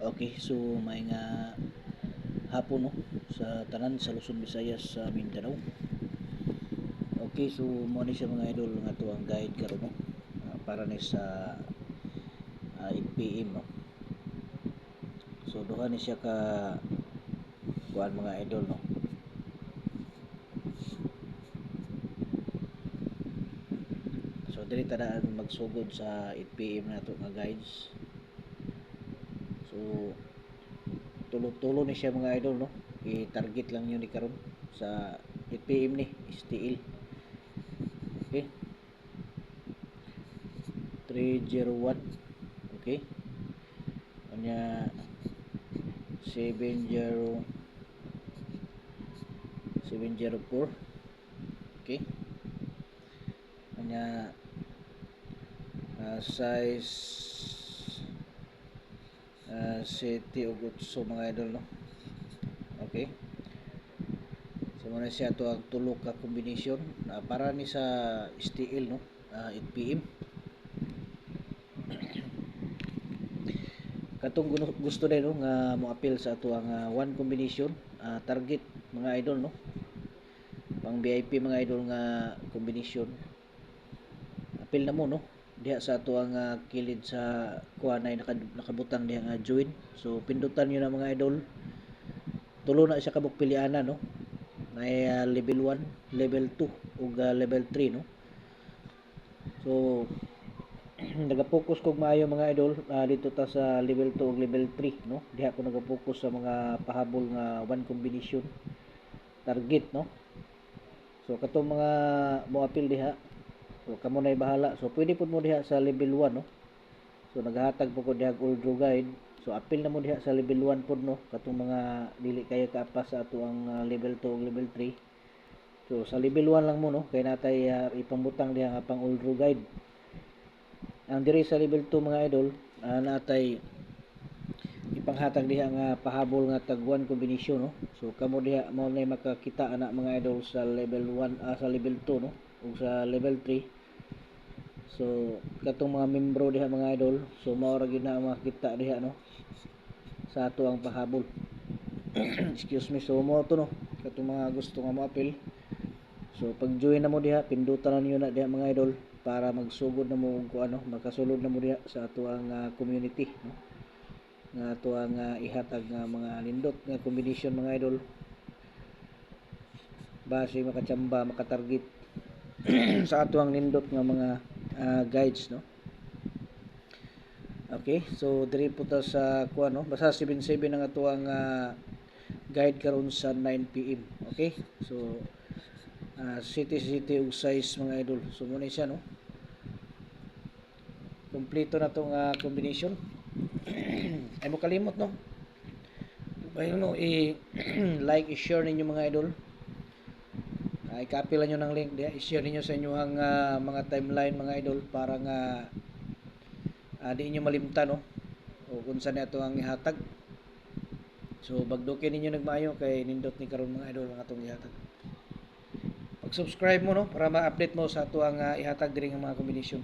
Okay, so may nga hapon no sa tanan sa Luzon, Visayas, sa Mindanao. Okay, so mo ni siya mga idol nga tuwang guide karon no. Para ni sa 8 PM no. So duha ni siya ka kuan mga idol no. So dili tadaan magsugod sa 8 PM nato nga guides. So tulo-tulo ni siya mga idol no. I-target lang yun ni karon sa 8 PM ni STL. Okay. 301. Okay. Kanya 704. Okay. Kanya size city og utso mga idol no. Okay. So muna siya to ang tulo ka kombinasyon para ni sa STL no. 8 PM. Katong gusto din no nga mo-appeal sa ato ang one combination target mga idol no. Pang VIP mga idol nga combination. Appeal na mo no. Diha sa ato ang kilid sa kuanay nakabutang diha nga join. So pindutan niyo na mga idol. Tulo na siya kabuk piliana no. May level 1, level 2 ug level 3 no. So nagapokus kog maayo mga idol dito ta sa level 2 ug level 3 no. Diha ko nagapokus sa mga pahabol nga one combination target no. So katong mga mo appeal diha, so kamo nay bahala. So pwede pud mo diha sa level 1 no. So naghatag po ko diha all draw guide. So appeal na mo diha sa level 1 pud no, katong mga dili kaya kaapas sa ato ang level 2 ug level 3. So sa level 1 lang mo no, kay natay ipambutang diha nga pang all draw guide. Ang diri sa level 2 mga idol, natay ipanghatag diha nga pahabol nga tag 1 combination no. So kamo diha mo nay makakita ana mga idol sa level 1 sa level 2 no ug sa level 3. So katong mga membro diha mga idol, so mao ra gyud na makita diha no sa ato ang pahabol. Excuse me, so mo to no katong mga gusto nga mo-appeal. So pag join na mo diha, pindutan na niyo na diha mga idol para magsugod na mo og ano, makasulod na mo diha sa ato ang community no. Nga ato ang ihatag nga mga nindot nga combination mga idol. Base makatsamba, makatarget sa ato ang nindot nga mga guides no. Okay, so diri po ta sa kuan no, basta 77 ang ato ang guide karon sa 9 PM. Okay? So city ug size mga idol. So muna siya no. Kompleto na tong combination. Ay mo kalimot no. Bayo no like, i-share ninyo mga idol. I-copy lang nyo ng link diya, i-share niyo sa inyo ang mga timeline mga idol para nga di inyo malimtan no o kung saan ato ang ihatag. So bagdukin ninyo nagmaayo kay nindot ni karon mga idol ang atong ihatag. Pag-subscribe mo no para ma-update mo sa ato ang ihatag diri nga mga kombinasyon.